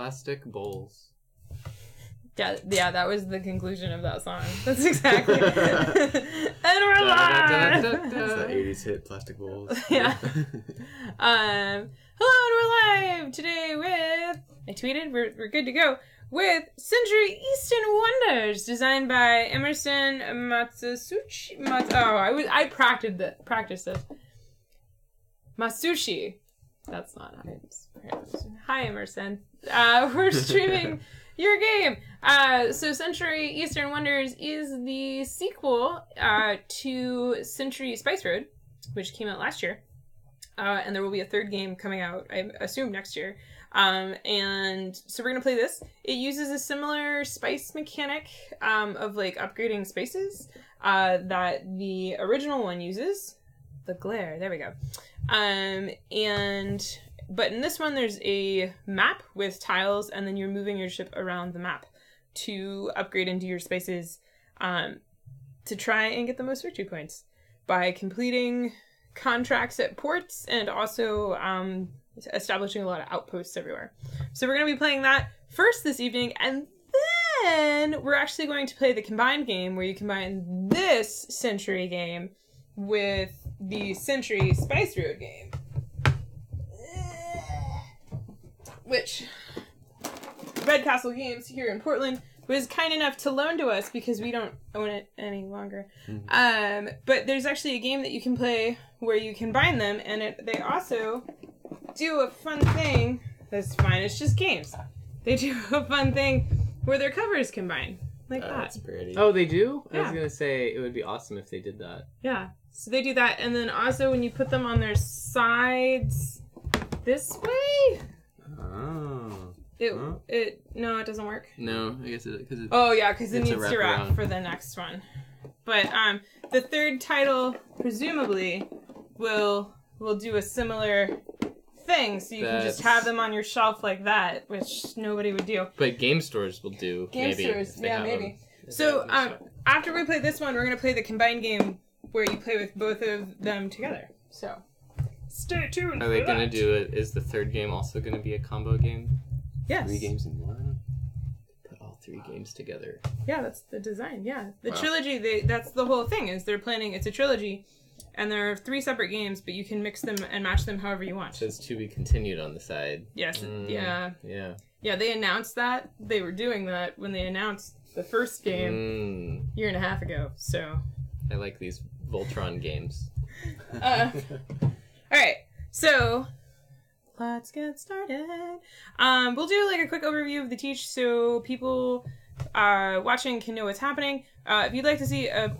plastic bowls. Yeah, that was the conclusion of that song. That's exactly. And we're live. That's the 80s hit, Plastic Bowls. Yeah. Hello, and we're live today with. I tweeted. We're good to go with Century Eastern Wonders, designed by Emerson Matsushi. I practiced this. Masushi. That's not how it's pronounced. Hi, Emerson. We're streaming your game. So Century Eastern Wonders is the sequel to Century Spice Road, which came out last year. And there will be a third game coming out, I assume, next year. And so we're going to play this. It uses a similar spice mechanic of like upgrading spices that the original one uses. The glare, there we go. But in this one, there's a map with tiles, and then you're moving your ship around the map to upgrade into your spaces to try and get the most victory points by completing contracts at ports and also establishing a lot of outposts everywhere. So we're going to be playing that first this evening, and then we're actually going to play the combined game where you combine this Century game with the Century Spice Road game. Which Red Castle Games here in Portland was kind enough to loan to us because we don't own it any longer. Mm-hmm. But there's actually a game that you can play where you combine them, and they also do a fun thing. That's fine, it's just games. They do a fun thing where their covers combine. Like that. That's pretty. Oh, they do? Yeah. I was going to say it would be awesome if they did that. Yeah. So they do that, and then also when you put them on their sides this way... Oh. No, it doesn't work. No, I guess because it. Oh yeah, because it it's needs to wrap for the next one. But the third title presumably will do a similar thing, so you can just have them on your shelf like that, which nobody would do. But game stores will do. Game maybe, stores, yeah, maybe. Them. So after we play this one, we're gonna play the combined game where you play with both of them together. So. Stay tuned. Are they going to do it? Is the third game also going to be a combo game? Yes. 3 games in one? Put all 3 games together. Yeah, that's the design. Yeah. The trilogy, that's the whole thing, is they're planning, it's a trilogy, and there are 3 separate games, but you can mix them and match them however you want. So it's to be continued on the side. Yes. Yeah. Yeah. Yeah, they announced that. They were doing that when they announced the first game a year and a half ago, so. I like these Voltron games. Alright, so let's get started. We'll do like a quick overview of the teach so people watching can know what's happening. If you'd like to see I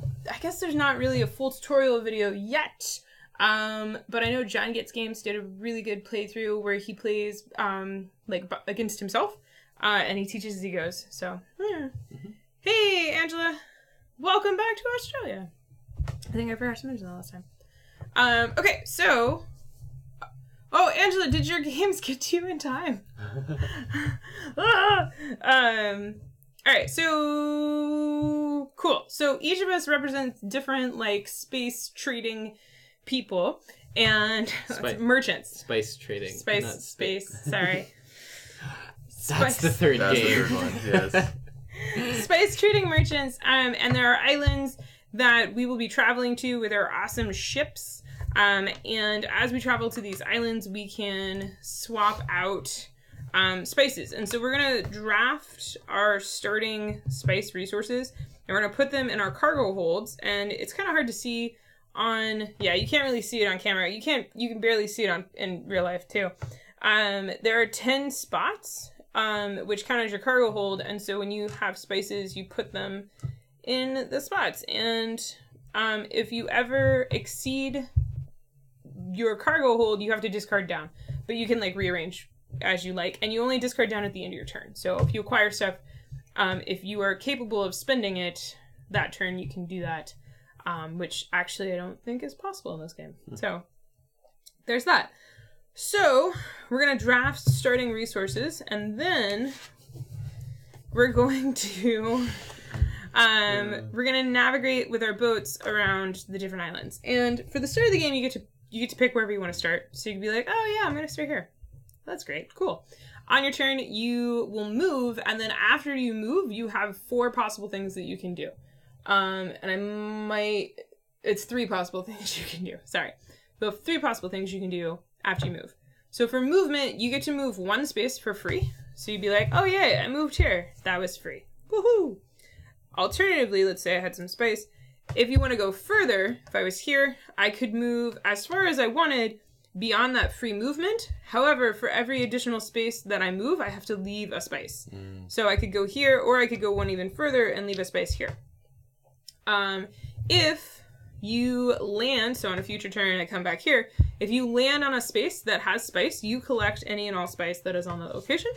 guess there's not really a full tutorial video yet, but I know John Gets Games did a really good playthrough where he plays like against himself, and he teaches as he goes. So, yeah. Mm-hmm. Hey, Angela, welcome back to Australia. I think I forgot to mention that last time. Okay, so... Oh, Angela, did your games get to you in time? Alright, so... Cool. So each of us represents different, like, space trading people. And... merchants. Spice trading. Space, sorry. That's the third game. The third one, yes. Spice trading merchants, and there are islands that we will be traveling to with our awesome ships. And as we travel to these islands, we can swap out spices. And so we're going to draft our starting spice resources, and we're going to put them in our cargo holds. And it's kind of hard to see on... Yeah, you can't really see it on camera. You can barely see it in real life, too. There are 10 spots, which count as your cargo hold. And so when you have spices, you put them in the spots. And if you ever exceed your cargo hold, you have to discard down, but you can like rearrange as you like, and you only discard down at the end of your turn. So if you acquire stuff, if you are capable of spending it that turn, you can do that, which actually I don't think is possible in this game. So there's that. So we're gonna draft starting resources, and then we're going to we're gonna navigate with our boats around the different islands. And for the start of the game, you get to pick wherever you want to start. So you can be like, oh yeah, I'm gonna start here. That's great. Cool. On your turn, you will move, and then after you move, you have 4 possible things that you can do. It's 3 possible things you can do. Sorry. You have 3 possible things you can do after you move. So for movement, you get to move 1 space for free. So you'd be like, oh yay, I moved here. That was free. Woohoo! Alternatively, let's say I had some space. If you want to go further, if I was here, I could move as far as I wanted beyond that free movement. However, for every additional space that I move, I have to leave a space. So I could go here, or I could go 1 even further and leave a space here. If you land, so on a future turn I come back here, if you land on a space that has spice, you collect any and all spice that is on the location.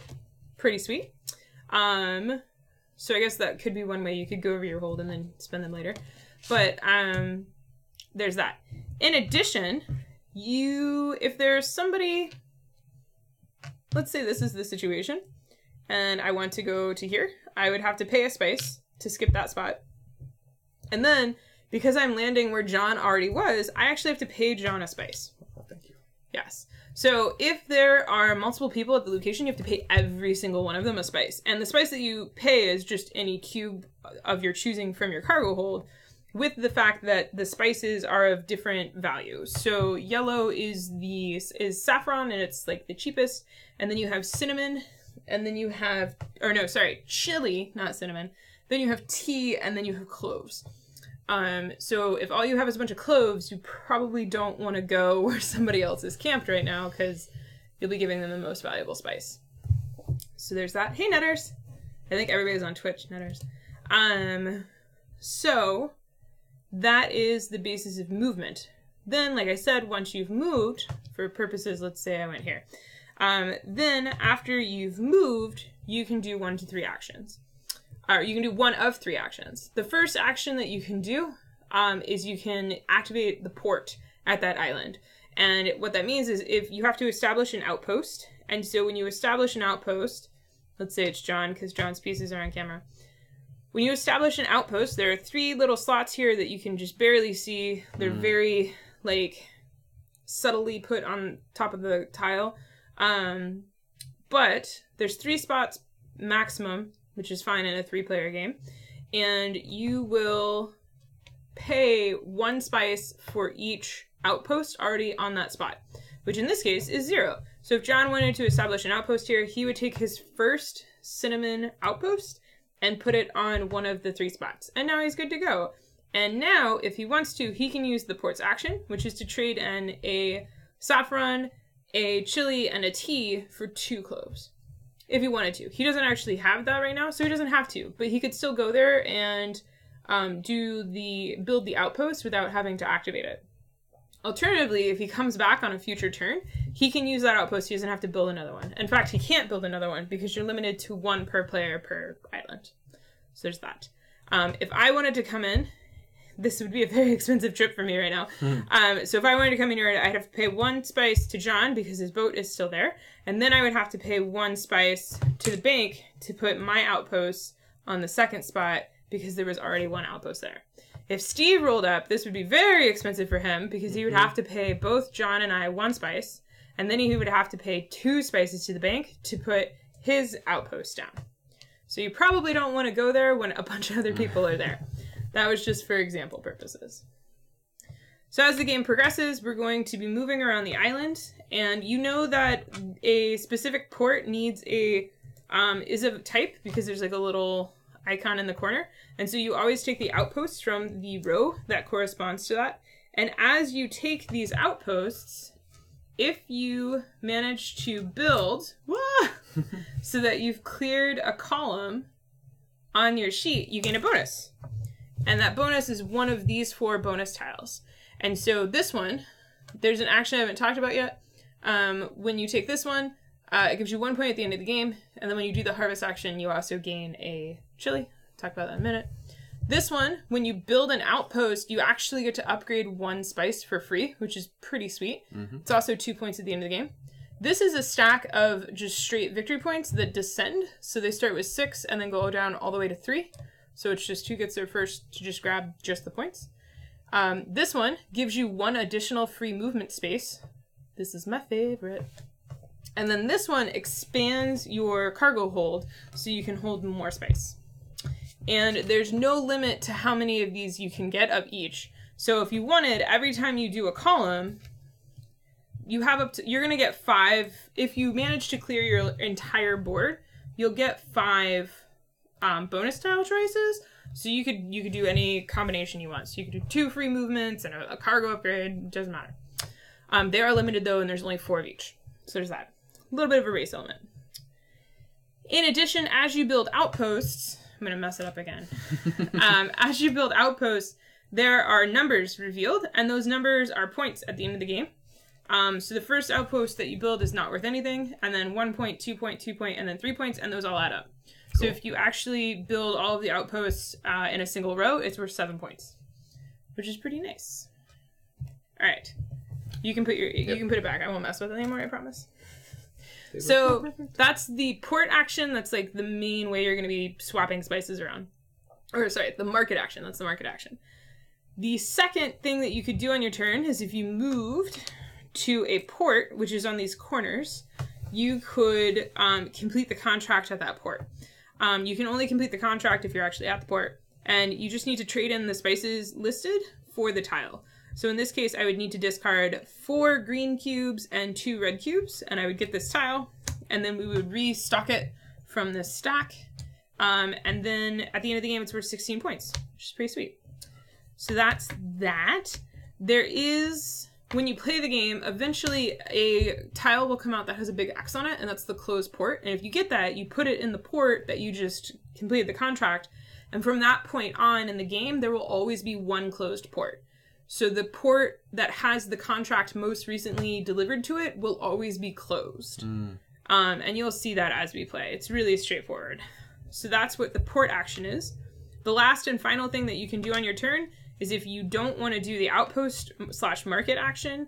Pretty sweet. So I guess that could be one way you could go over your hold and then spend them later. But there's that. In addition, if there's somebody, let's say this is the situation, and I want to go to here, I would have to pay a spice to skip that spot. And then, because I'm landing where John already was, I actually have to pay John a spice. Oh, thank you. Yes. So if there are multiple people at the location, you have to pay every single one of them a spice. And the spice that you pay is just any cube of your choosing from your cargo hold, with the fact that the spices are of different values. So yellow is saffron, and it's like the cheapest. And then you have cinnamon, and then you have, chili, not cinnamon. Then you have tea, and then you have cloves. So if all you have is a bunch of cloves, you probably don't want to go where somebody else is camped right now, because you'll be giving them the most valuable spice. So there's that. Hey, Netters! I think everybody's on Twitch, Netters. So that is the basis of movement. Then, like I said, once you've moved, for purposes, let's say I went here. Then after you've moved, you can do 1 to 3 actions. Or you can do 1 of 3 actions. The first action that you can do is you can activate the port at that island. And what that means is if you have to establish an outpost. And so when you establish an outpost, let's say it's John, because John's pieces are on camera. When you establish an outpost, there are 3 little slots here that you can just barely see. They're very, subtly put on top of the tile. But there's 3 spots maximum, which is fine in a 3-player game. And you will pay 1 spice for each outpost already on that spot, which in this case is 0. So if John wanted to establish an outpost here, he would take his first cinnamon outpost and put it on one of the 3 spots. And now he's good to go. And now, if he wants to, he can use the port's action, which is to trade in a saffron, a chili, and a tea for 2 cloves. If he wanted to. He doesn't actually have that right now, so he doesn't have to. But he could still go there and build the outpost without having to activate it. Alternatively, if he comes back on a future turn, he can use that outpost. He doesn't have to build another one. In fact, he can't build another one because you're limited to 1 per player per island. So there's that. If I wanted to come in, this would be a very expensive trip for me right now. So if I wanted to come in here, I'd have to pay 1 spice to John because his boat is still there. And then I would have to pay 1 spice to the bank to put my outpost on the 2nd spot because there was already 1 outpost there. If Steve rolled up, this would be very expensive for him because he would have to pay both John and I 1 spice. And then he would have to pay 2 spices to the bank to put his outpost down. So you probably don't want to go there when a bunch of other people are there. That was just for example purposes. So as the game progresses, we're going to be moving around the island, and you know that a specific port needs is a type because there's like a little icon in the corner, and so you always take the outposts from the row that corresponds to that. And as you take these outposts, if you manage to build so that you've cleared a column on your sheet, you gain a bonus. And that bonus is one of these 4 bonus tiles. And so this one, there's an action I haven't talked about yet. When you take this one, it gives you 1 point at the end of the game. And then when you do the harvest action, you also gain a chili. Talk about that in a minute. This one, when you build an outpost, you actually get to upgrade 1 spice for free, which is pretty sweet. It's also 2 points at the end of the game. This is a stack of just straight victory points that descend. So they start with 6 and then go down all the way to 3. So it's just who gets there first to just grab just the points. This one gives you 1 additional free movement space. This is my favorite. And then this one expands your cargo hold so you can hold more space. And there's no limit to how many of these you can get of each. So if you wanted, every time you do a column, you have up to, you're going to get 5. If you manage to clear your entire board, you'll get 5 bonus tile choices. So you could do any combination you want. So you could do 2 free movements and a cargo upgrade. Doesn't matter. They are limited though, and there's only 4 of each. So there's that. A little bit of a race element. In addition, as you build outposts, I'm going to mess it up again. As you build outposts, there are numbers revealed, and those numbers are points at the end of the game. So the first outpost that you build is not worth anything, and then 1 point, 2 point, 2 point, and then 3 points, and those all add up. Cool. So if you actually build all of the outposts in a single row, it's worth 7 points, which is pretty nice. All right, you can put you can put it back. I won't mess with it anymore. I promise. So that's the port action. That's like the main way you're going to be swapping spices around. Or sorry, the market action. That's the market action. The second thing that you could do on your turn is if you moved to a port, which is on these corners, you could complete the contract at that port. You can only complete the contract if you're actually at the port, and you just need to trade in the spices listed for the tile. So in this case, I would need to discard 4 green cubes and 2 red cubes, and I would get this tile, and then we would restock it from this stack. And then at the end of the game, it's worth 16 points, which is pretty sweet. So that's that. There is, when you play the game, eventually a tile will come out that has a big X on it, and that's the closed port. And if you get that, you put it in the port that you just completed the contract. And from that point on in the game, there will always be one closed port. So the port that has the contract most recently delivered to it will always be closed. And you'll see that as we play. It's really straightforward. So that's what the port action is. The last and final thing that you can do on your turn is if you don't want to do the outpost / market action,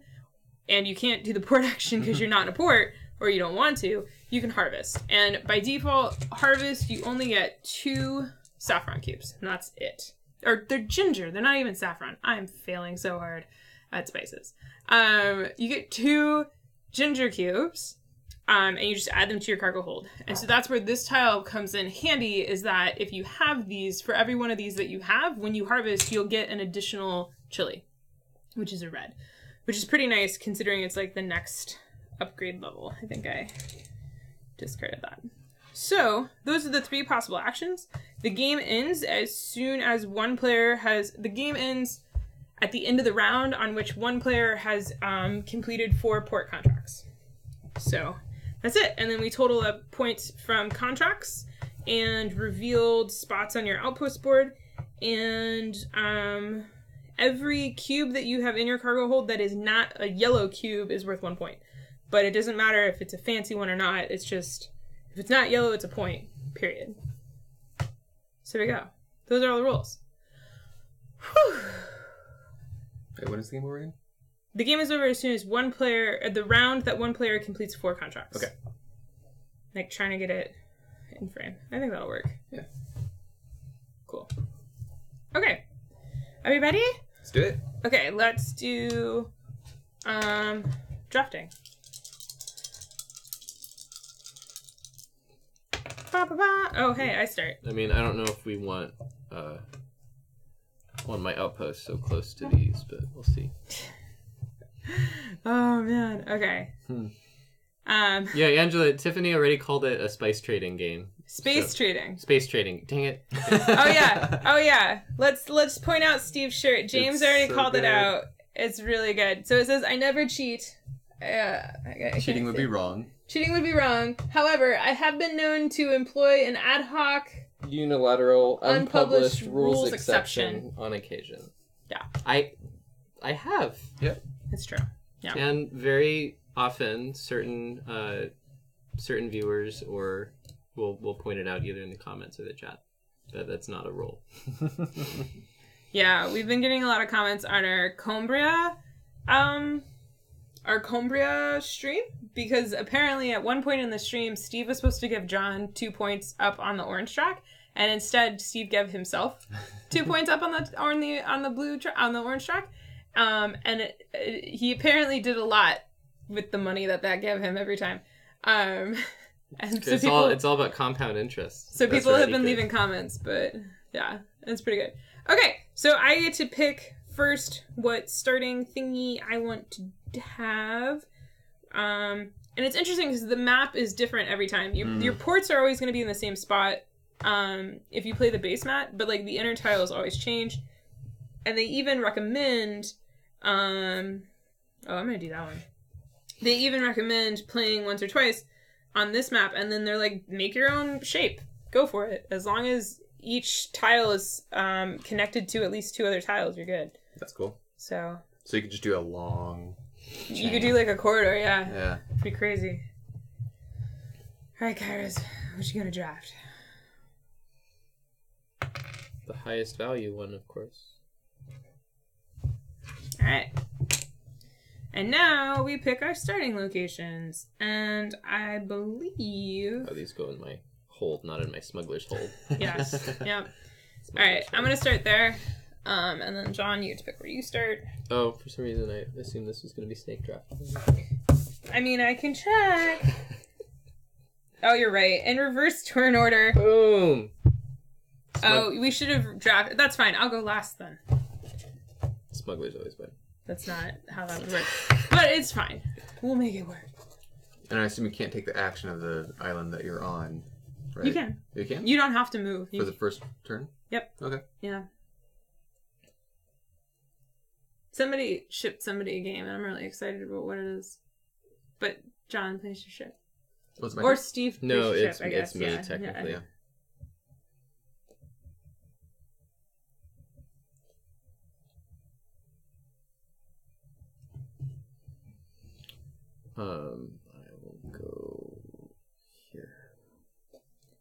and you can't do the port action because you're not in a port, or you don't want to, you can harvest. And by default, harvest, you only get 2 saffron cubes, and that's it. Or they're ginger. They're not even saffron. I'm failing so hard at spices. You get 2 ginger cubes, and you just add them to your cargo hold. And so that's where this tile comes in handy, is that if you have these, for every one of these that you have, when you harvest, you'll get an additional chili, which is a red, which is pretty nice considering it's like the next upgrade level. I think I discarded that. So those are the 3 possible actions. The game ends as soon as one player has... The game ends at the end of the round on which one player has completed 4 port contracts. So that's it. And then we total up points from contracts and revealed spots on your outpost board. And every cube that you have in your cargo hold that is not a yellow cube is worth 1 point. But it doesn't matter if it's a fancy one or not. It's just... If it's not yellow, it's a point, period. So there we go. Those are all the rules. Whew. Wait, when is the game over again? The game is over as soon as one player, the round that one player completes 4 contracts. Okay. Like trying to get it in frame. I think that'll work. Yeah. Cool. Okay. Are we ready? Let's do it. Okay, let's do drafting. Oh, hey, I start. I mean, I don't know if we want my outpost so close to these, but we'll see. Oh, man. Okay. Yeah, Angela, Tiffany already called it a spice trading game. Space trading. Space trading. Dang it. Oh, yeah. Let's point out Steve's shirt. James already called it out. It's really good. So it says, I never cheat. Cheating would be wrong. Cheating would be wrong. However, I have been known to employ an ad hoc, unilateral, unpublished rules exception exception on occasion. Yeah. I have. Yep. It's true. Yeah. And very often, certain viewers or will point it out either in the comments or the chat. That's not a rule. Yeah, we've been getting a lot of comments on our Cumbria stream, because apparently at one point in the stream, Steve was supposed to give John 2 points up on the orange track, and instead Steve gave himself 2 points up on the orange track. And he apparently did a lot with the money that gave him every time. And so It's all about compound interest. So That's people have really been good. leaving comments, but yeah, it's pretty good. Okay, so I get to pick first what starting thingy I want to have. And it's interesting because the map is different every time. Your ports are always going to be in the same spot if you play the base map, but like the inner tiles always change. And they even recommend I'm going to do that one. They even recommend playing once or twice on this map, and then they're like, make your own shape. Go for it. As long as each tile is connected to at least 2 other tiles, you're good. That's cool. So So you could just do a long chain. you could do like a corridor, yeah. Yeah. Pretty crazy. Alright, Kairos, what you gonna draft? The highest value one, of course. Alright. And now we pick our starting locations. And I believe... Oh, these go in my hold, not in my smuggler's hold. Yes. Yep. Alright, I'm gonna start there. And then John, you get to pick where you start. Oh, for some reason I assumed this was going to be snake draft. I mean, I can check. Oh, you're right. In reverse turn order. Boom! Oh, we should have drafted. That's fine. I'll go last then. Smugglers always win. That's not how that would work. But it's fine. We'll make it work. And I assume you can't take the action of the island that you're on, right? You can. You can? You don't have to move. For the first turn? Yep. Okay. Yeah. Somebody shipped somebody a game, and I'm really excited about what it is. But John plays your ship. What's my Or turn? Steve plays No, your it's ship, I guess. me, Yeah. technically. Yeah. I will go here.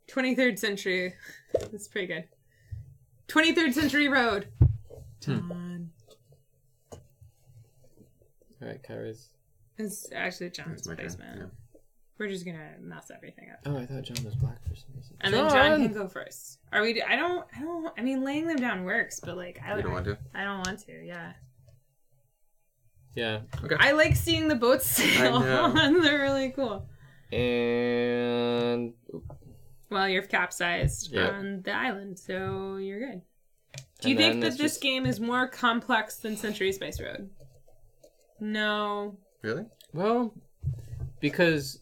23rd century. That's pretty good. 23rd century road. John. Alright, Kairos. It's actually John's It's my place, turn. man. Yeah. We're just gonna mess everything up. Oh, I thought John was black for some reason. And then John can go first. Are we? I mean, laying them down works, but like, You don't want to? I don't want to. Yeah. Yeah. Okay. I like seeing the boats sail. I know. They're really cool. And Well, you're capsized Yeah. on the island, so you're good. Do you And then think that it's this just- game is more complex than Century Spice Road? No. Really? well, because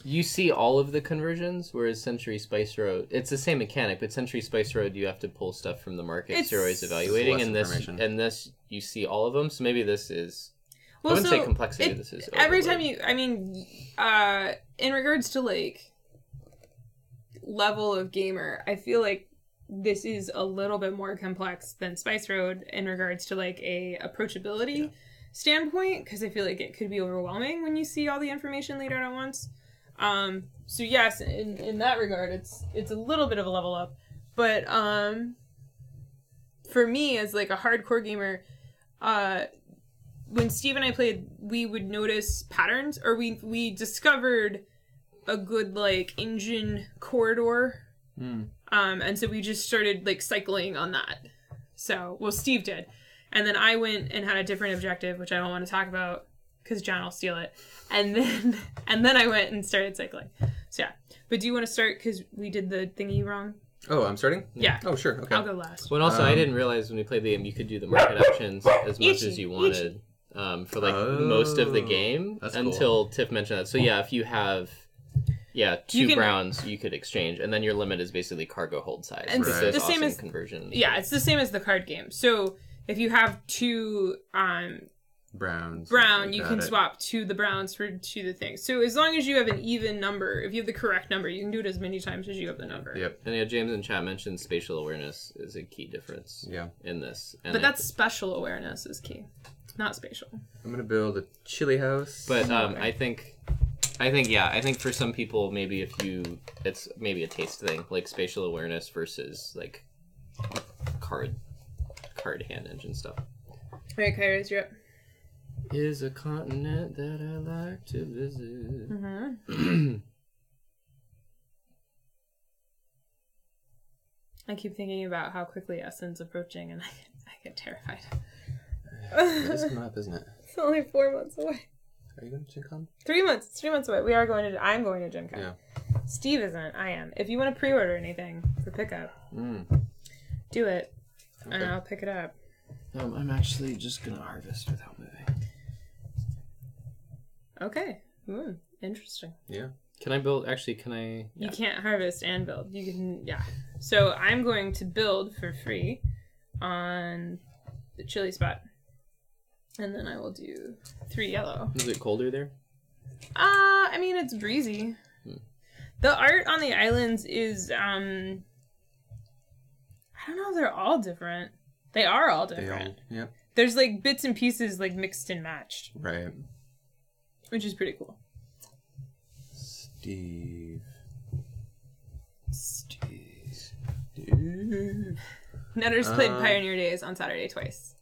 you see all of the conversions, whereas Century Spice Road, it's the same mechanic, but Century Spice Road, you have to pull stuff from the markets you're always It's evaluating, less and this information. you see all of them. So maybe this is. Well, I wouldn't say so complexity. This is every overload. time you. I mean, in regards to like level of gamer, I feel like this is a little bit more complex than Spice Road in regards to like a approachability standpoint, because I feel like it could be overwhelming when you see all the information laid out at once. So yes, in that regard, it's a little bit of a level up, but for me as like a hardcore gamer, when Steve and I played, we would notice patterns, or we discovered a good like engine corridor. And so we just started like cycling on that. So, well, Steve did. And then I went and had a different objective, which I don't want to talk about because John will steal it. And then I went and started cycling. So yeah. But do you want to start because we did the thingy wrong? Oh, I'm starting? Yeah. Oh, sure. Okay. I'll go last. Well, and also, I didn't realize when we played the game, you could do the market options as much as you Ichi. wanted for like most of the game That's until Tiff mentioned that. So yeah, if you have You 2 can- browns, you could exchange, and then your limit is basically cargo hold size. And which Right. is the same awesome as- conversion. Yeah, it's the same as the card game. So if you have 2 Browns. brown, you Got can it. swap to the browns for to the thing. So as long as you have an even number, if you have the correct number, you can do it as many times as you have the number. Yep. And yeah, James in chat mentioned spatial awareness is a key difference Yeah. in this. And But that's special awareness is key, not spatial. I'm going to build a chili house. But I think for some people, maybe it's maybe a taste thing, like spatial awareness versus like card hand engine stuff. All right, Kairos, you're up. Is a continent that I like to visit. Mm-hmm. I keep thinking about how quickly Essen's approaching, and I get terrified. This is coming up, isn't it? It's only 4 months away. Are you going to Gen Con? 3 months. It's 3 months away. We are going to. I'm going to Gen Con. Yeah. Steve isn't. I am. If you want to pre-order anything for pickup, do it, and I'll pick it up. I'm actually just gonna harvest without moving. Okay. Interesting. Yeah. Can I build? Actually, can I? You can't harvest and build. You can. Yeah. So I'm going to build for free on the chili spot, and then I will do 3 yellow. Is it colder there? I mean, it's breezy. The art on the islands is, I don't know, they're all different. They are all different. Yep. There's, like, bits and pieces, like, mixed and matched. Right. Which is pretty cool. Steve. Netter's played Pioneer Days on Saturday twice.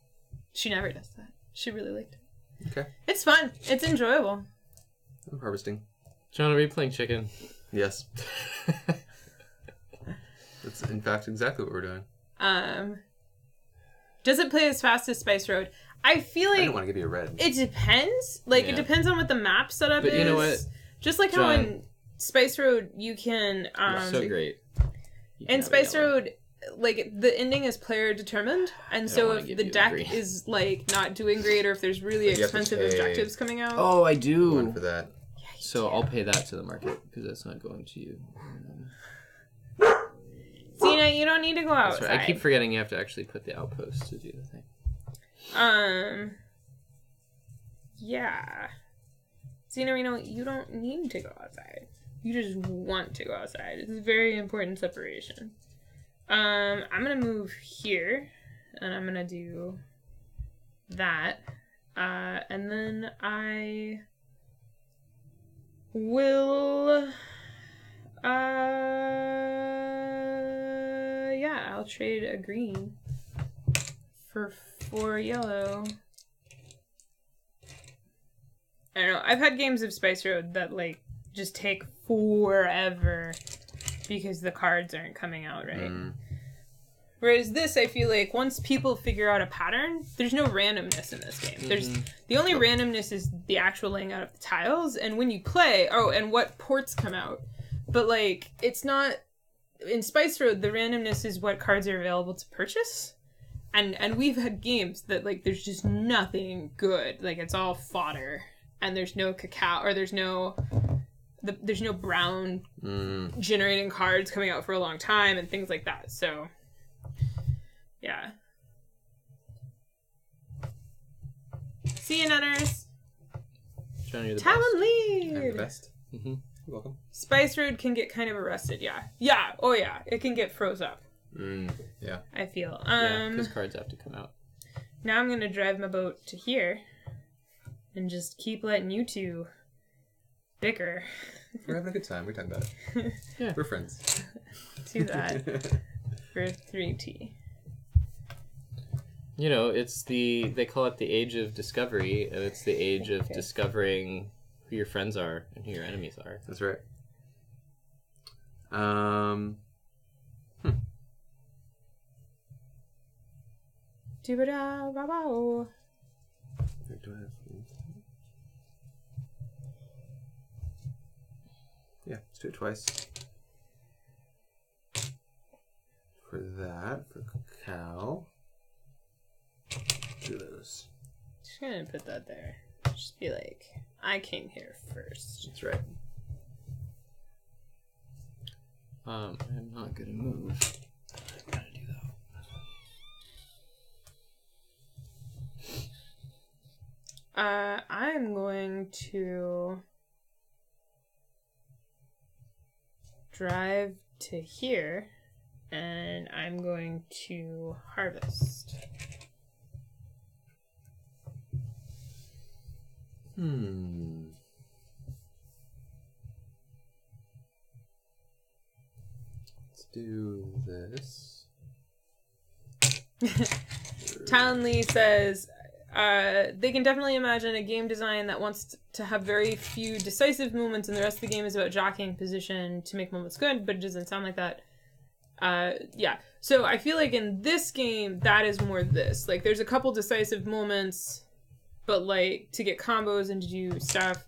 She never does that. She really liked it. Okay. It's fun. It's enjoyable. I'm harvesting. John, are we playing chicken? Yes. That's in fact exactly what we're doing. Does it play as fast as Spice Road? I feel like I don't want to give you a red. it depends. Like, it depends on what the map setup is. But you know what? Just like how in Spice Road you can... so great. In Spice Road, like, the ending is player determined, and so if the deck is, like, not doing great, or if there's really expensive objectives coming out... Oh, I do! One for that. Yeah, so I'll pay that to the market, because that's not going to you. Cena, you don't need to go outside. Right. I keep forgetting you have to actually put the outpost to do the thing. Yeah. Cena, you don't need to go outside. You just want to go outside. It's a very important separation. I'm gonna move here, and I'm gonna do that, and then I will, yeah, I'll trade a green for 4 yellow. I don't know. I've had games of Spice Road that, like, just take forever because the cards aren't coming out right. Whereas this, I feel like once people figure out a pattern, there's no randomness in this game. There's the only randomness is the actual laying out of the tiles and when you play. Oh, and what ports come out. But like, it's not in Spice Road. The randomness is what cards are available to purchase. And we've had games that like there's just nothing good. Like it's all fodder, and there's no cacao or there's no brown generating cards coming out for a long time and things like that. So, yeah. See you, Nutters. John, you're the Talon best. lead. I'm the best. Mm-hmm. You're welcome. Spice Road can get kind of arrested. Yeah. Yeah. Oh yeah. It can get froze up. Yeah. I feel. Yeah, because cards have to come out. Now I'm gonna drive my boat to here, and just keep letting you two bicker. We're having a good time. We're talking about it. Yeah. We're friends. Do that for 3T. You know, they call it the age of discovery, and it's the age of discovering who your friends are and who your enemies are. That's right. Do-ba-da-ba-bow. Yeah, let's do it twice. For that, for cacao. Do those. Just gonna put that there. Just be like, I came here first. That's right. I'm not gonna move. I'm gonna do that. I'm going to drive to here, and I'm going to harvest. Let's do this. Talon Lee says, they can definitely imagine a game design that wants to have very few decisive moments and the rest of the game is about jockeying position to make moments good, but it doesn't sound like that. Yeah. So I feel like in this game, that is more this. Like, there's a couple decisive moments, but like to get combos and to do stuff.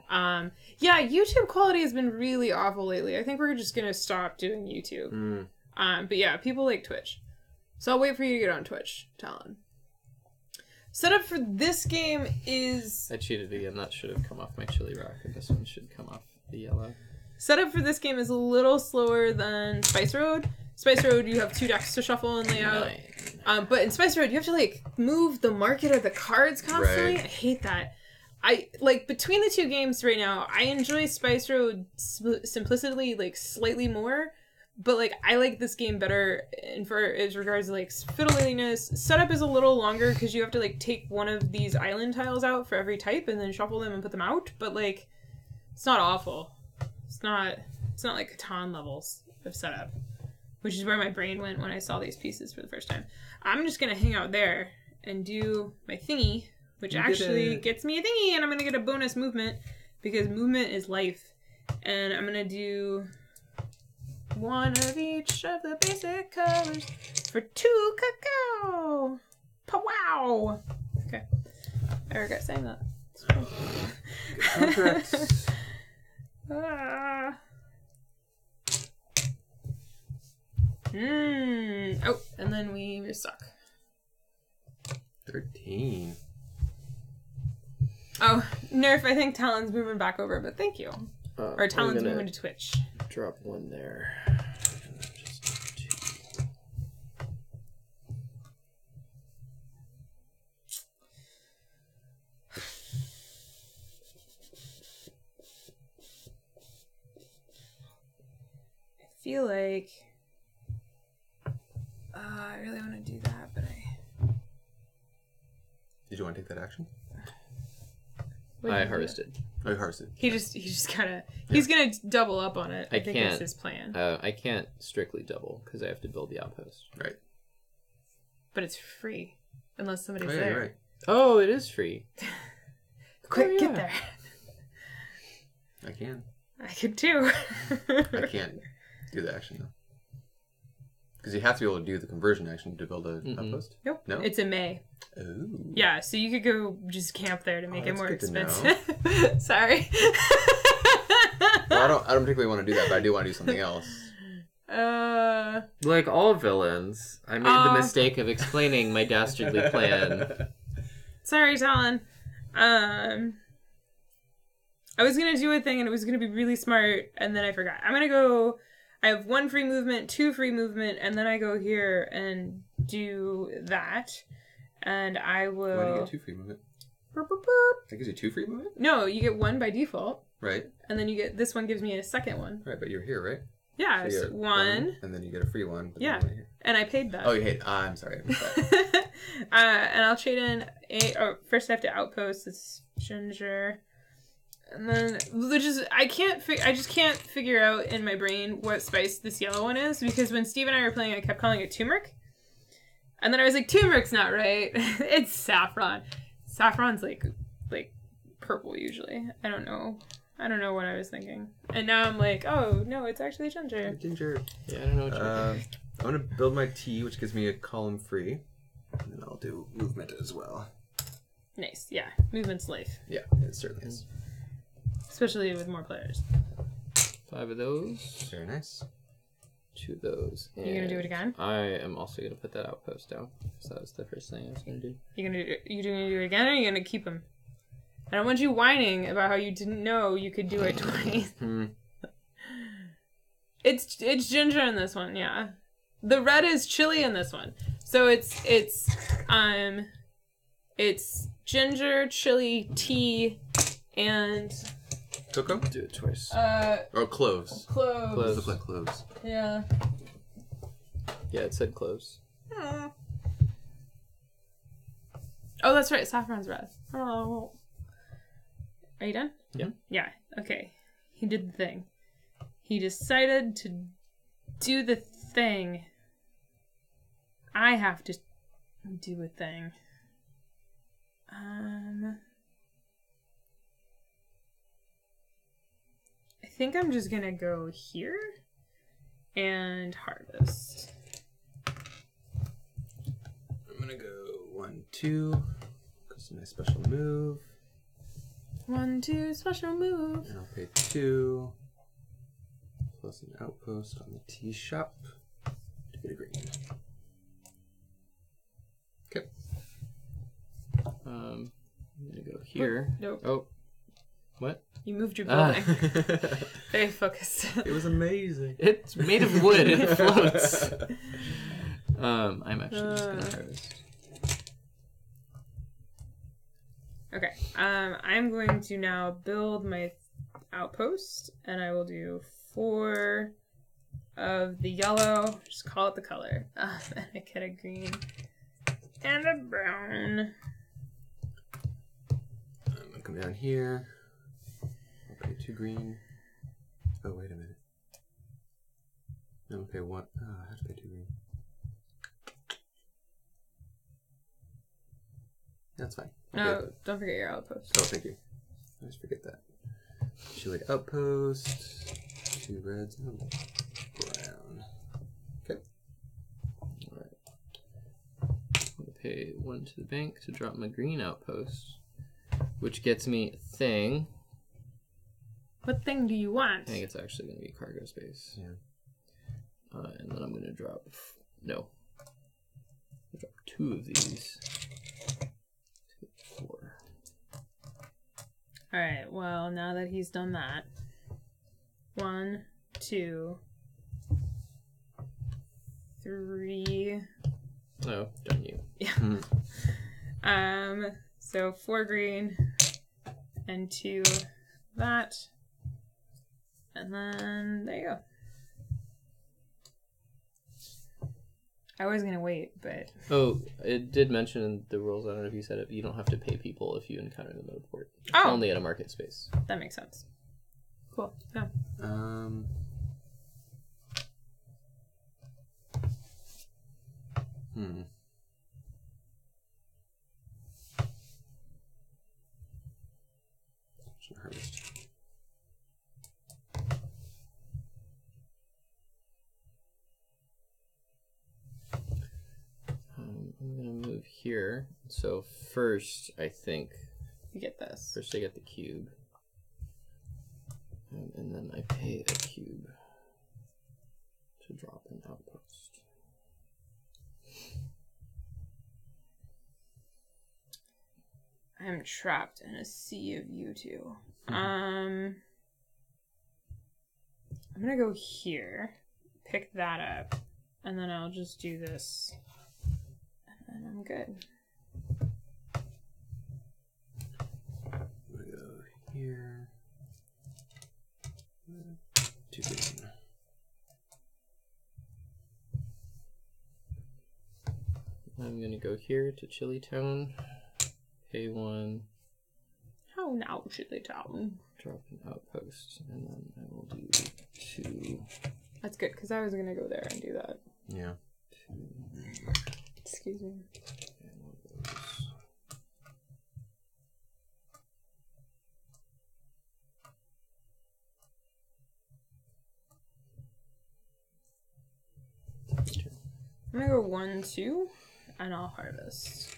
Yeah, YouTube quality has been really awful lately. I think we're just gonna stop doing YouTube. But yeah, people like Twitch. So I'll wait for you to get on Twitch, Talon. Setup for this game is... I cheated again. That should have come off my chili rock, and this one should come off the yellow. Setup for this game is a little slower than Spice Road. Spice Road, you have 2 decks to shuffle and lay out. But in Spice Road, you have to like move the market of the cards constantly. Right. I hate that. I like between the 2 games right now. I enjoy Spice Road simplicity like slightly more, but like I like this game better. And for as regards to like fiddliness, setup is a little longer because you have to like take one of these island tiles out for every type and then shuffle them and put them out. But like, it's not awful. It's not like Catan levels of setup, which is where my brain went when I saw these pieces for the first time. I'm just gonna hang out there and do my thingy. Which actually gets me a thingy, and I'm going to get a bonus movement, because movement is life. And I'm going to do 1 of each of the basic colors for 2 cacao. Pow! Okay. I regret saying that. Contracts. Oh, and then we suck. 13. Oh, Nerf, I think Talon's moving back over, but thank you. Or Talon's moving to Twitch. Drop 1 there. I feel like... I really want to do that, but I... Did you want to take that action? I harvested. Oh, you harvested. He just gotta... He's gonna double up on it. I think can't. that's his plan. I can't strictly double, because I have to build the outpost. Right. But it's free. Unless somebody's Oh, yeah, there. you're right. Oh, it is free. Quick, Oh, yeah. get there. I can. I could too. I can't do the action, though. Because you have to be able to do the conversion action to build an outpost. Nope. No? It's in May. Ooh. Yeah, so you could go just camp there to make it that's more good to know. expensive. Sorry. Well, I don't particularly want to do that, but I do want to do something else. Like all villains, I made the mistake of explaining my dastardly plan. Sorry, Talon. I was gonna do a thing and it was gonna be really smart, and then I forgot. I'm gonna go. I have 1 free movement, 2 free movement, and then I go here and do that. And I will. Why do you get 2 free movement? Boop, boop, boop. That gives you 2 free movement? No, you get 1 by default, Right. and then you get this one gives me a second one. Right, but you're here, right? Yeah, So you so get 1, and then you get a free one. But then Yeah. one here. and I paid that. Oh, you hate. I'm sorry. I missed that. And I'll trade in a. Oh, first I have to outpost. It's ginger, and then I just can't figure out in my brain what spice this yellow one is, because when Steve and I were playing, I kept calling it turmeric, and then I was like, turmeric's not right. It's saffron. Saffron's like purple usually. I don't know what I was thinking, and now I'm like, oh no, it's actually ginger. Ginger. Yeah, I don't know what you're I'm going to build my T, which gives me a column free. And then I'll do movement as well. Nice, yeah. Movement's life, Yeah, it certainly is. especially with more players. 5 of those, Very nice. 2 of those. You gonna do it again? I am also gonna put that outpost down. So that was the first thing I was gonna do. You gonna do it again, or are you gonna keep him? I don't want you whining about how you didn't know you could do it twice. It's ginger in this one, yeah. The red is chili in this one, so it's ginger, chili, tea, and Cocoa? Do it twice. Or cloves. cloves. Those look like cloves. Yeah. Yeah, it said cloves. Oh, that's right. Saffron's red. Oh. Are you done? Yeah. Yeah. Okay. He did the thing. He decided to do the thing. I have to do a thing. I think I'm just gonna go here and harvest. I'm going to go 1, 2. Because It's a nice special move. 1, 2, special move. And I'll pay 2 plus an outpost on the tea shop to get a green. Okay. I'm gonna go here. Nope. Oh, what? You moved your building. It Very focused. was amazing. It's made of wood. It floats. I'm actually just gonna harvest. Okay. I'm going to now build my outpost, and I will do 4 of the yellow. Just call it the color. And I get a green and a brown. I'm gonna come down here. I'll pay 2 green. Oh, wait a minute. No, okay, 1. Oh, I have to pay 2 green. That's fine. No, Okay. don't forget your outpost. Oh, thank you. I always forget that. Chili outpost. 2 reds and a brown. Okay. Alright. I'm gonna pay 1 to the bank to drop my green outpost, which gets me a thing. What thing do you want? I think it's actually gonna be cargo space. Yeah. And then I'm gonna drop. No. I'll drop 2 of these. 4. Alright, well, now that he's done that. 1, 2, 3. Oh, done you. Yeah. So 4 green and 2 that. And then there you go. I was gonna wait, but Oh, it did mention in the rules, I don't know if you said it, you don't have to pay people if you encounter them at a port. It's Oh. only at a market space. that makes sense. Cool. Yeah. Harvest. I'm gonna move here. So first, I think, You get this. first I get the cube. And then I pay a cube to drop an outpost. I'm trapped in a sea of you two. I'm gonna go here, pick that up, and then I'll just do this, and I'm good. I'm gonna go here. 2 green. I'm gonna go here to Chili Town, pay 1, How now, Chili Town? drop an outpost, and then I will do 2. That's good, because I was gonna go there and do that. Yeah. 2 Excuse me. and 1 of those. I'm gonna go 1, 2, and I'll harvest.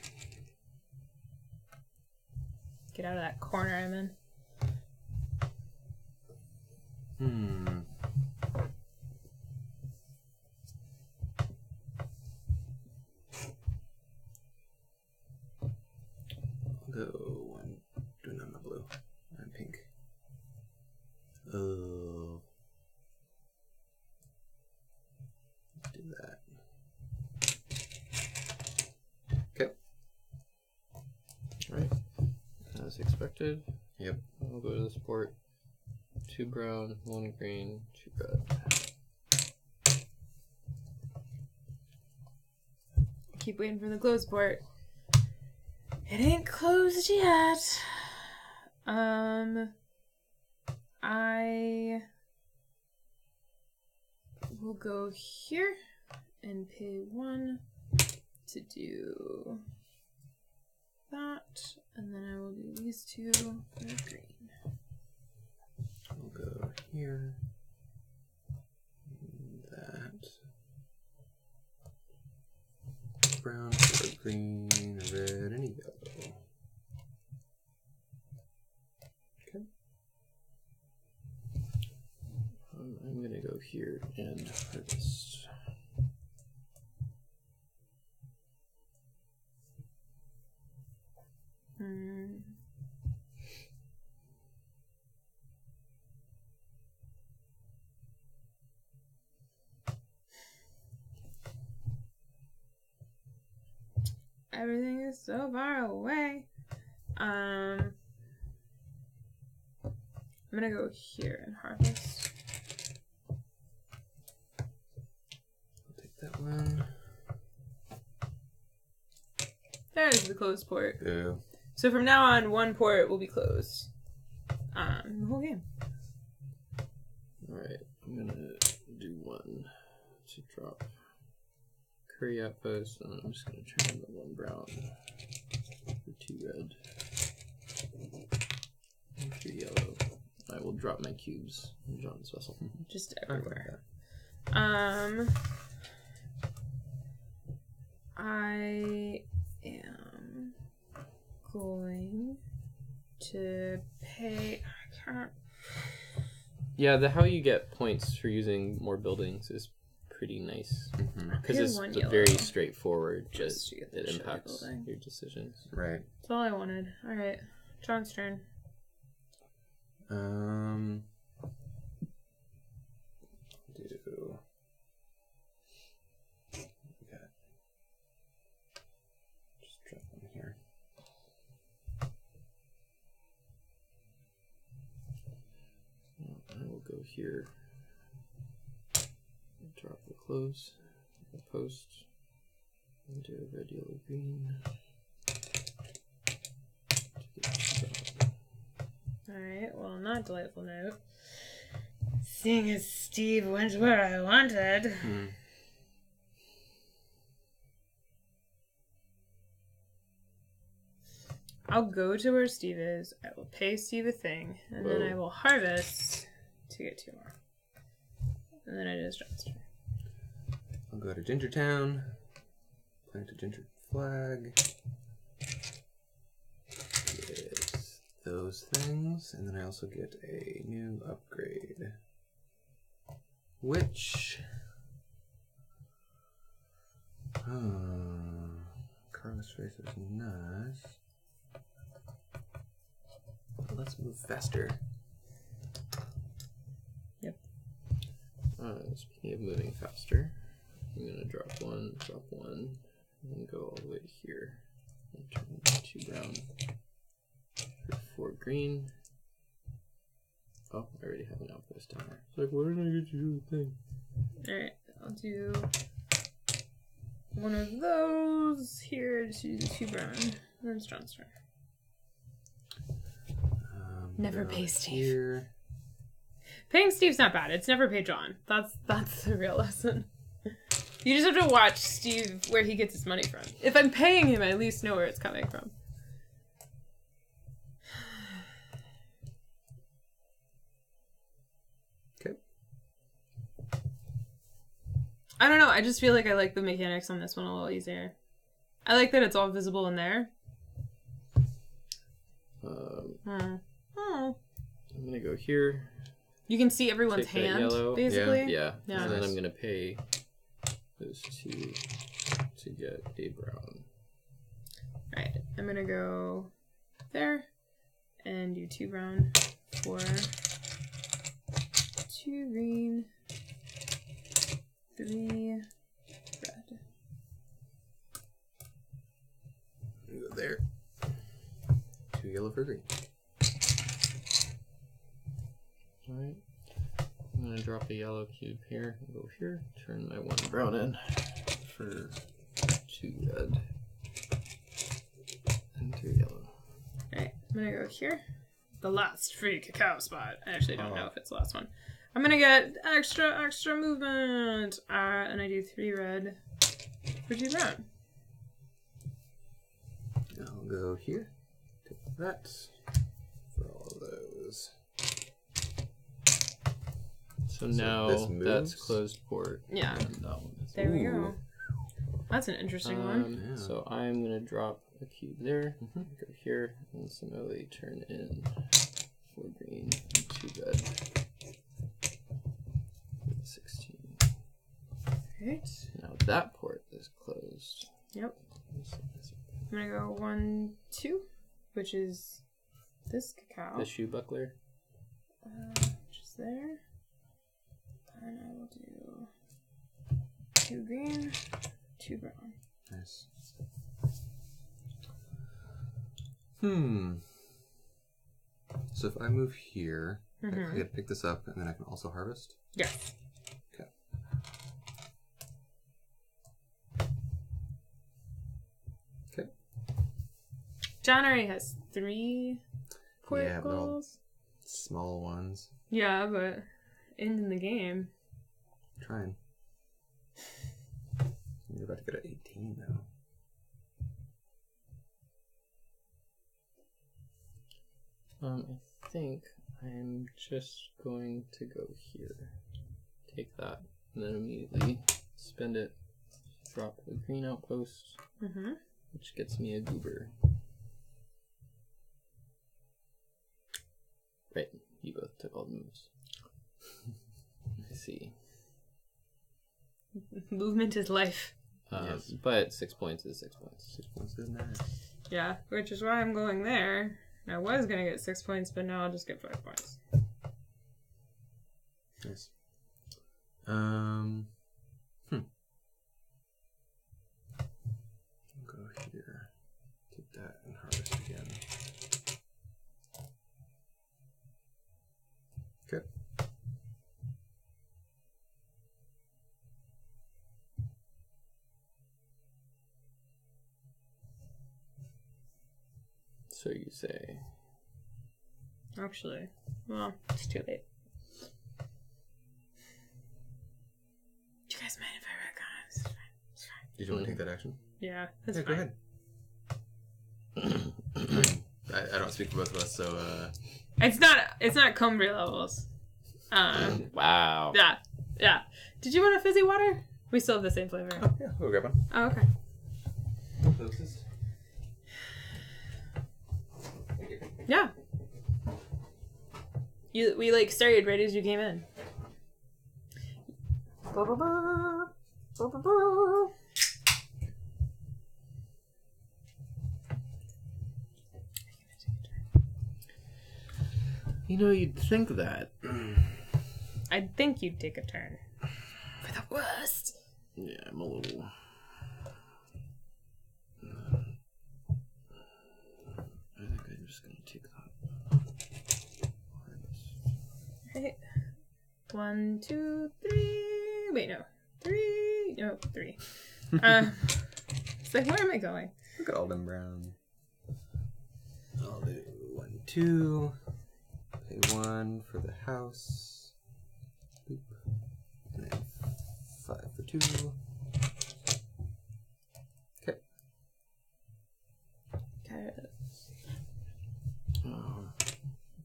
Get out of that corner I'm in. I'll go 1. Do none of blue. And pink. Oh. Let's do that. Okay. Right. As expected. Yep. I'll go to the sport. 2 brown, 1 green, 2 red. Keep waiting for the close port. It ain't closed yet. I will go here and pay 1 to do that, and then I will do these 2 for green. I'll go here. That. Brown, for green, red, and yellow. harvest. Everything is so far away. I'm gonna go here and harvest. I'll take that one. There's the closed port. Go. So from now on, one port will be closed. The whole game. Alright, I'm gonna do one to drop curry outpost, and I'm just gonna turn the one brown for 2 red and 3 yellow. I will drop my cubes in John's vessel. Just everywhere. Okay. I am going to pay. I can't. Yeah, how you get points for using more buildings is pretty nice. Because Pay it's one yellow. very straightforward, Just just to get the it shitty impacts building. your decisions. Right. That's all I wanted. All right, John's turn. Do. Okay. Just drop one here. I will go here, drop the close, the post, and do a red, yellow, green. Alright, well, not delightful note. Seeing as Steve went where I wanted. I'll go to where Steve is, I will pay Steve a thing, and then I will harvest to get 2 more. And then it is John's turn. I'll go to Gingertown, plant a ginger flag, get those things, and then I also get a new upgrade, which Carlos Face is nice. Let's move faster. Yep. Speaking of moving faster, I'm gonna drop one, and go all the way to here. And turn 2 brown for 4 green. Oh, I already have an outpost down there. It's like, where did I get you the thing? Alright, I'll do one of those here to 2 brown. Then it's John's turn. Never go pay Steve. Here. Paying Steve's not bad. It's never pay John. That's the real lesson. You just have to watch Steve where he gets his money from. If I'm paying him, I at least know where it's coming from. Okay. I don't know. I just feel like I like the mechanics on this one a little easier. I like that it's all visible in there. I'm gonna go here. You can see everyone's Take that hand, yellow. basically. Yeah. Yeah. And then I'm gonna pay those 2 to get a brown. Alright, I'm gonna go there and do 2 brown for 2 green, 3 red. Go there. 2 yellow for green. Alright. I'm gonna drop a yellow cube here, go here, turn my 1 brown in for 2 red and 3 yellow. Alright, I'm gonna go here. The last free cacao spot. I actually don't know if it's the last one. I'm gonna get extra movement! And I do 3 red for 2 brown. I'll go here. Take that for all of those. So now this that's moves? closed port. Yeah. And that one is. There we go. That's an interesting one. Yeah. So I'm gonna drop a cube there, go here, and similarly turn in 4 green and 2 red. 16. Right. Now that port is closed. Yep. I'm gonna go 1, 2, which is this cacao. The shoe buckler. Just there. And I will do 2 green, 2 brown. Nice. So if I move here, I get to pick this up, and then I can also harvest? Yes. Okay. Okay. John already has 3 port Yeah, but they're all goals. small ones. Yeah, but in the game. Trying. You're about to go to 18 now. I think I'm just going to go here. Take that. And then immediately spend it. Drop a green outpost. Mm-hmm. Which gets me a goober. Right. You both took all the moves. I see. Movement is life. Yes. But 6 points is 6 points. 6 points is nice. Yeah, which is why I'm going there. I was going to get 6 points, but now I'll just get 5 points. Nice. Go here. Take that and harvest again. Okay. So you say. Actually, well, it's too late. Do you guys mind if I retcon? It's fine. It's fine. Did you want to take that action? Yeah, that's Yeah, fine. go ahead. I don't speak for both of us, so It's not Cumbria levels. Wow. Yeah. Did you want a fizzy water? We still have the same flavor. oh yeah, we'll grab one. Oh, okay. Closest. Yeah. We like started right as you came in. Ba, ba, ba. Ba, ba, ba. You know, you'd think that. I'd think you'd take a turn. For the worst. Yeah, I'm a little. I think I'm just gonna take that. Right. 1, 2, 3. Wait, no. 3. No, 3. It's like, where am I going? Look at all them brown. I'll do 1, 2. Pay 1 for the house. Boop. And then 5 for 2. Okay.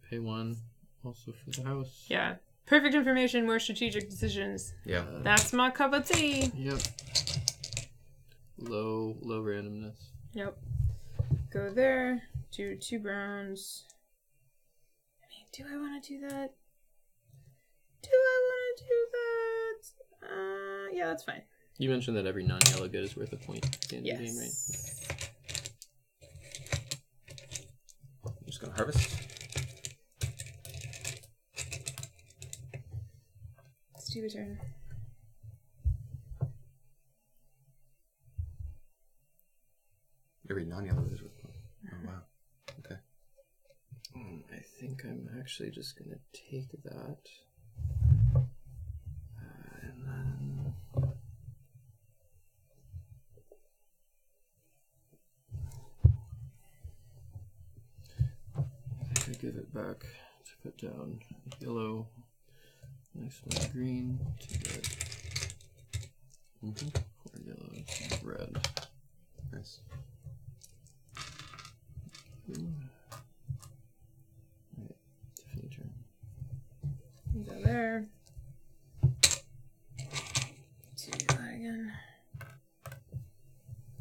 Pay 1 also for the house. Yeah. Perfect information, more strategic decisions. Yeah. That's my cup of tea. Yep. Low randomness. Yep. Go there. Do 2 browns. I mean, do I want to do that? Yeah, that's fine. You mentioned that every non-yellow good is worth a point at the end of the game, right? Yes. I'm just gonna harvest. Let's do a turn. Every non-yellow is worth 1. Oh wow. Okay. I think I'm actually just gonna take that. And then... I think I give it back to put down yellow. Nice one green to red. 4 yellow to red. Nice. Right, Tiffany turn. Go there. Do that again.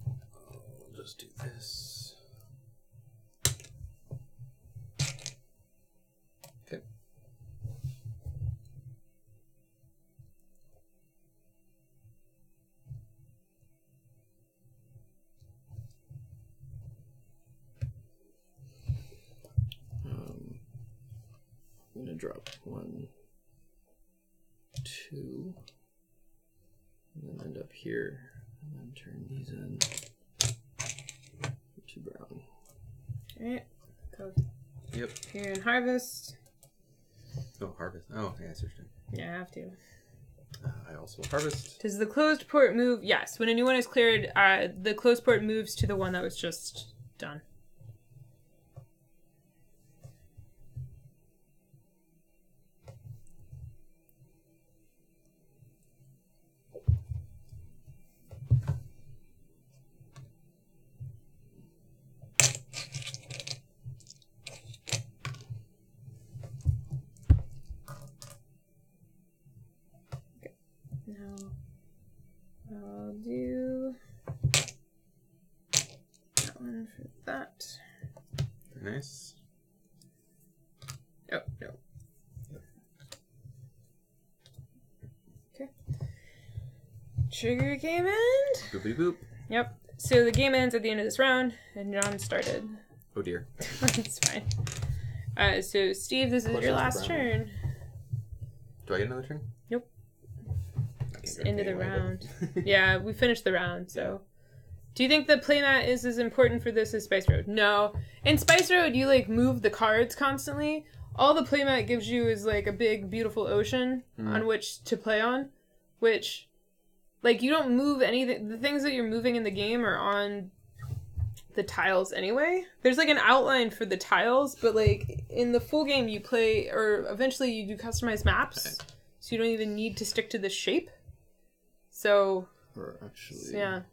I'll just do this. Okay. drop 1, 2, and then end up here, and then turn these in to brown. Alright, go Yep. here and harvest. Oh, harvest. Oh, yeah, I searched it. Yeah, I have to. I also harvest. Does the closed port move? Yes. When a new one is cleared, the closed port moves to the one that was just done. Now, I'll do that one for that. Very nice. Oh, no. Okay. Trigger game end. Boopity boop. Yep. So the game ends at the end of this round, and John started. Oh dear. It's fine. So Steve, this is your last turn. Do I get another turn? Nope. It's End of the round. Yeah, we finished the round, so. Do you think the playmat is as important for this as Spice Road? No. In Spice Road, you, like, move the cards constantly. All the playmat gives you is, like, a big, beautiful ocean on which to play on. Which, like, you don't move anything. The things that you're moving in the game are on the tiles anyway. There's, like, an outline for the tiles, but, like, in the full game you play, or eventually you do customized maps. Okay. So you don't even need to stick to the shape. So, Or actually... yeah.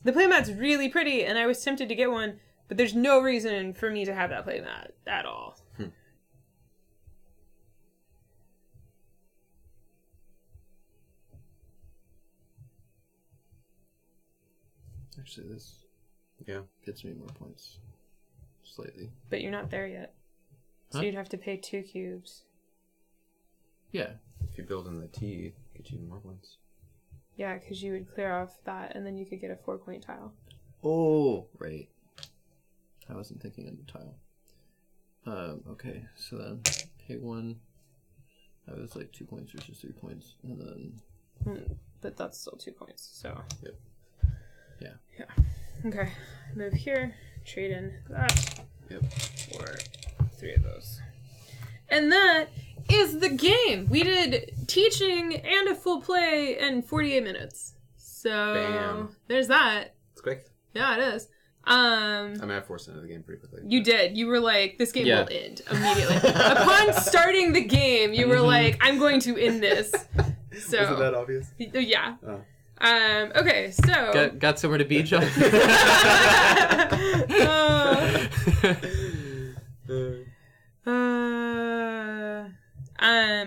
The playmat's really pretty, and I was tempted to get one, but there's no reason for me to have that playmat at all. Actually, this Yeah. gets me more points. Slightly. But you're not there yet. So Huh? you'd have to pay 2 cubes. Yeah. If you build in the T, it gets you more points. Yeah, because you would clear off that, and then you could get a 4-point tile. Oh, right. I wasn't thinking of the tile. Okay, so then pay 1. That was like 2 points versus 3 points. And then... But that's still 2 points, so. Yep. Yeah. Yeah. Okay. Move here. Trade in that. Yep. For 3 of those. And that is the game. We did teaching and a full play in 48 minutes. So Bam. there's that. It's quick. Yeah, it is. I'm at 4% of the game pretty quickly. You did. You were like, this game Yeah. will end immediately. Upon starting the game, you were like, I'm going to end this. So Wasn't that obvious? yeah. Oh. Okay, so Got somewhere to be, John?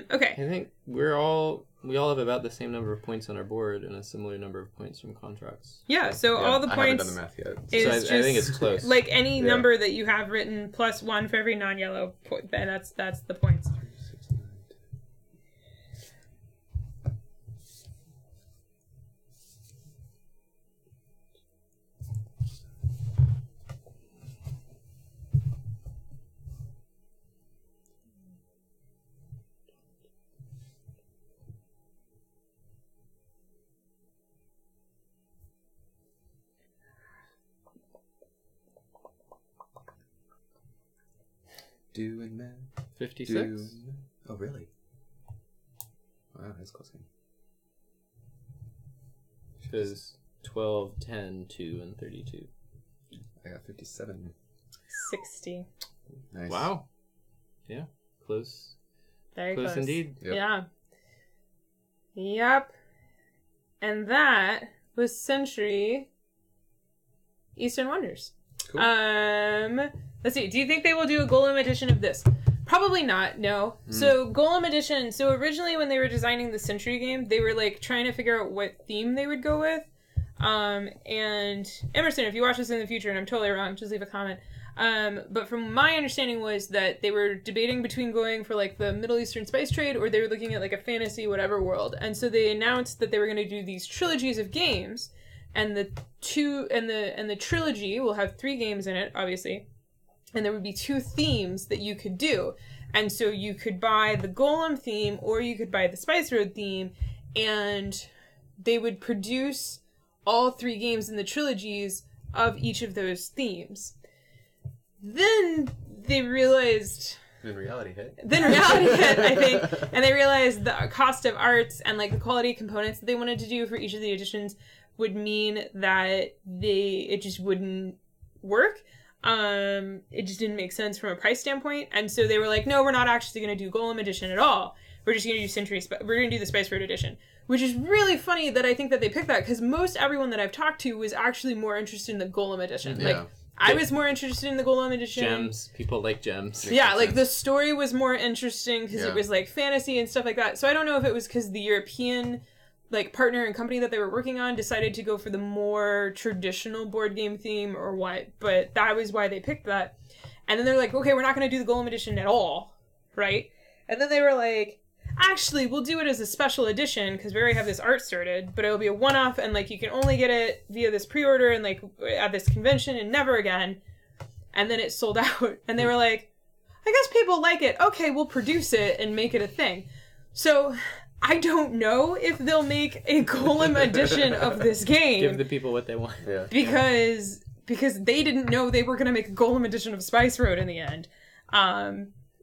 Okay. I think we all have about the same number of points on our board and a similar number of points from contracts. Yeah, so all the I haven't points done the math yet. is So I think just it's close. like any Yeah. number that you have written plus 1 for every non-yellow point. That's the points. Doing math. 56? Oh, really? Wow, that's a close game. Because 12, 10, 2, and 32. I got 57. 60. Nice. Wow. Yeah. Close. Very Close close. indeed. Yep. Yeah. Yep. And that was Century Eastern Wonders. Cool. Let's see. Do you think they will do a Golem edition of this? Probably not. No. So Golem edition. So originally, when they were designing the Century game, they were like trying to figure out what theme they would go with. And Emerson, if you watch this in the future and I'm totally wrong, just leave a comment. But from my understanding was that they were debating between going for like the Middle Eastern spice trade or they were looking at like a fantasy whatever world. And so they announced that they were going to do these trilogies of games, and the trilogy will have 3 games in it, obviously. And there would be 2 themes that you could do. And so you could buy the Golem theme or you could buy the Spice Road theme, and they would produce all 3 games in the trilogies of each of those themes. Then they realized... Then reality hit, I think. And they realized the cost of arts and like the quality components that they wanted to do for each of the editions would mean that it just wouldn't work. It just didn't make sense from a price standpoint. And so they were like, no, we're not actually going to do Golem Edition at all. We're just going to do we're going to do the Spice Road Edition. Which is really funny that I think that they picked that, because most everyone that I've talked to was actually more interested in the Golem Edition. Yeah. Like, I was more interested in the Golem Edition. Gems. People like gems. Yeah, like the story was more interesting because Yeah. it was like fantasy and stuff like that. So I don't know if it was because the European like partner and company that they were working on decided to go for the more traditional board game theme or what, but that was why they picked that. And then they're like, okay, we're not going to do the Golem Edition at all, right? And then they were like, actually, we'll do it as a special edition because we already have this art started, but it'll be a one-off, and like you can only get it via this pre-order and like at this convention and never again. And then it sold out, and they were like, I guess people like it. Okay, we'll produce it and make it a thing. So I don't know if they'll make a Golem edition of this game. Give the people what they want. Yeah. Because they didn't know they were going to make a Golem edition of Spice Road in the end.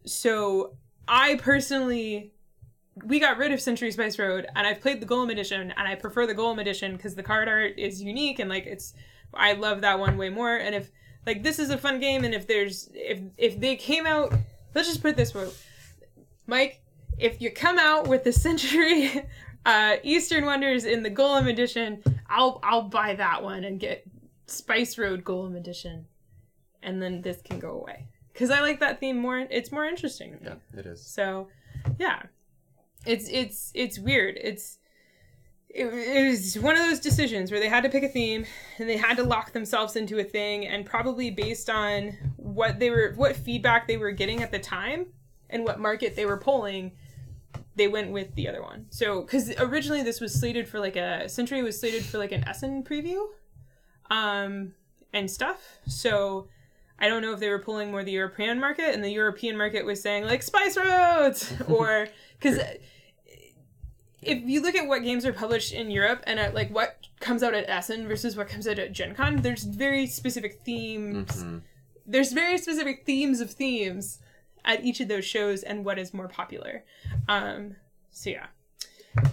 So I personally... We got rid of Century Spice Road, and I've played the Golem edition, and I prefer the Golem edition because the card art is unique, and like I love that one way more. And if like this is a fun game, and if they came out, let's just put it this way, Mike, if you come out with the Century Eastern Wonders in the Golem edition, I'll buy that one and get Spice Road Golem edition, and then this can go away because I like that theme more. It's more interesting to me. Yeah, it is. So, yeah. It's weird. It was one of those decisions where they had to pick a theme and they had to lock themselves into a thing, and probably based on what feedback they were getting at the time and what market they were polling, they went with the other one. So, because originally this was slated for Century was slated for like an Essen preview, and stuff. So I don't know if they were pulling more the European market, and the European market was saying like Spice Roads or because. If you look at what games are published in Europe and at like what comes out at Essen versus what comes out at Gen Con, there's very specific themes. Mm-hmm. There's very specific themes of themes at each of those shows and what is more popular. So yeah.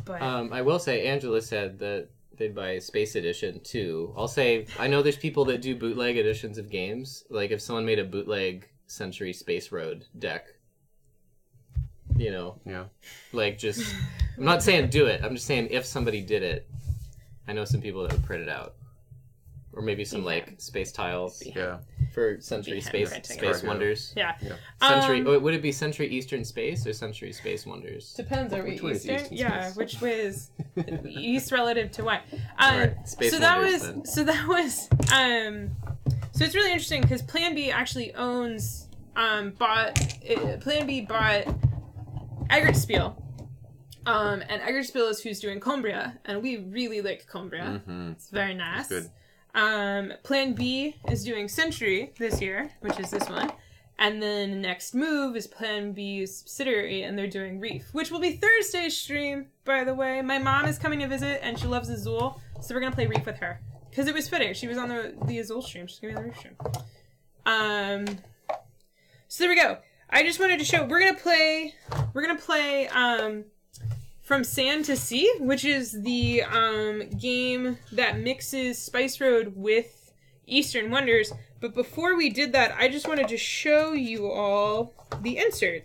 But I will say Angela said that they'd buy Space Edition too. I'll say I know there's people that do bootleg editions of games. Like if someone made a bootleg Century Space Road deck, you know, yeah, like just I'm not saying do it. I'm just saying if somebody did it, I know some people that would print it out, or maybe some like space tiles. Yeah, for Century Space Wonders. Yeah. Century. Would it be Century Eastern Space or Century Space Wonders? Depends. Are we Eastern? Eastern Yeah. Space? Which way is East relative to what? Right. Space Wonders, then. So it's really interesting because Plan B actually owns Plan B bought Eggertspiel. And Eggertspiel is who's doing Cumbria, and we really like Cumbria. Mm-hmm. It's very nice. It's good. Plan B is doing Century this year, which is this one. And then next move is Plan B's subsidiary, and they're doing Reef, which will be Thursday's stream, by the way. My mom is coming to visit, and she loves Azul, so we're going to play Reef with her. Because it was fitting. She was on the Azul stream. She's going to be on the Reef stream. So there we go. I just wanted to show, we're going to play From Sand to Sea, which is the game that mixes Spice Road with Eastern Wonders. But before we did that, I just wanted to show you all the insert.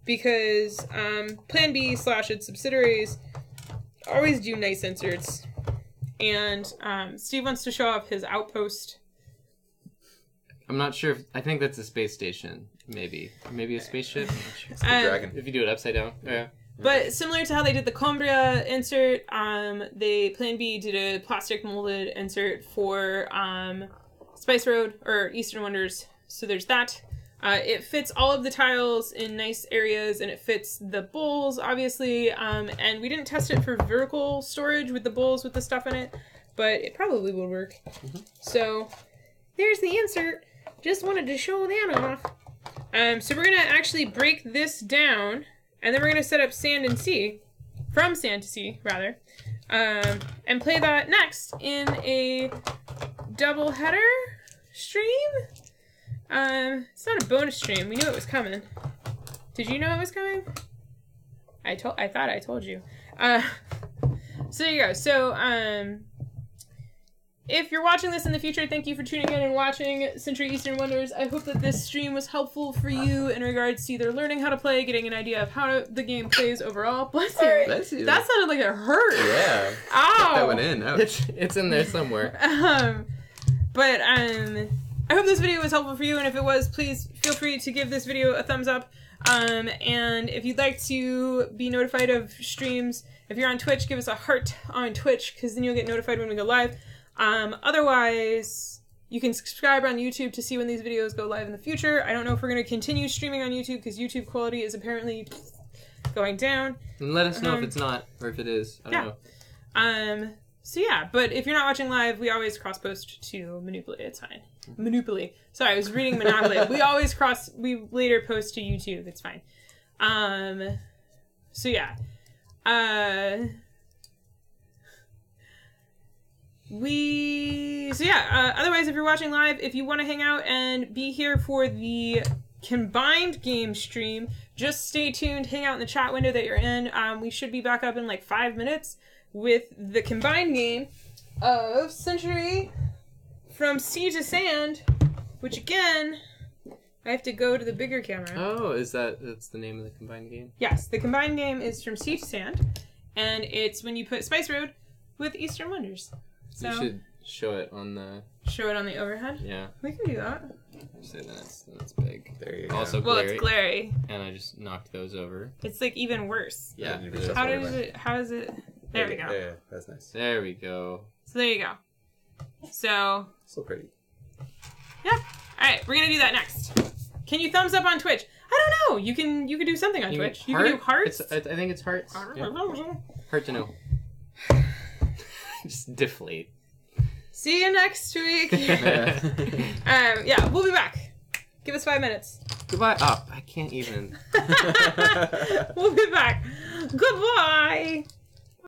Because Plan B / its subsidiaries always do nice inserts. And Steve wants to show off his outpost. I'm not sure. I think that's a space station. Maybe a spaceship. I'm not sure. It's the dragon. If you do it upside down. Yeah. But similar to how they did the Cumbria insert, Plan B did a plastic molded insert for Spice Road or Eastern Wonders. So there's that. It fits all of the tiles in nice areas, and it fits the bowls, obviously. And we didn't test it for vertical storage with the bowls with the stuff in it, but it probably will work. Mm-hmm. So there's the insert. Just wanted to show that off. So we're gonna actually break this down, and then we're gonna set up Sand and Sea, from Sand to Sea rather, and play that next in a double header stream. It's not a bonus stream. We knew it was coming. Did you know it was coming? I thought I told you. So there you go. So if you're watching this in the future, thank you for tuning in and watching Century Eastern Wonders. I hope that this stream was helpful for you in regards to either learning how to play, getting an idea of how the game plays overall. Bless you. Bless you. That sounded like it hurt. Yeah. Ow. That went in. Ouch. It's in there somewhere. But I hope this video was helpful for you, and if it was, please feel free to give this video a thumbs up. And if you'd like to be notified of streams, if you're on Twitch, give us a heart on Twitch, because then you'll get notified when we go live. Otherwise, you can subscribe on YouTube to see when these videos go live in the future. I don't know if we're going to continue streaming on YouTube, because YouTube quality is apparently going down. And let us know if it's not, or if it is. I don't know. So yeah, but if you're not watching live, we always cross-post to Manipulate. It's fine. Manipulate. Sorry, I was reading Monopoly. We later post to YouTube. It's fine. So yeah. Otherwise, if you're watching live, if you want to hang out and be here for the combined game stream, just stay tuned, hang out in the chat window that you're in. We should be back up in like 5 minutes with the combined game of Century from Sea to Sand, which again, I have to go to the bigger camera. Oh, that's the name of the combined game? Yes, the combined game is From Sea to Sand, and it's when you put Spice Road with Eastern Wonders. So you should show it on the... Show it on the overhead? Yeah. We can do that. Say then it's big. There you go. Also Well, glary. it's glary. And I just knocked those over. It's like even worse. Yeah. How is it? There we go. Yeah, that's nice. There we go. So there you go. So So pretty. yeah. Alright, we're gonna do that next. Can you thumbs up on Twitch? I don't know. You can do something on Twitch. You can do hearts. I think it's hearts. Yeah. Heart to know. Just deflate. See you next week. Yeah. We'll be back. Give us 5 minutes. Goodbye. Oh, I can't even. We'll be back. Goodbye.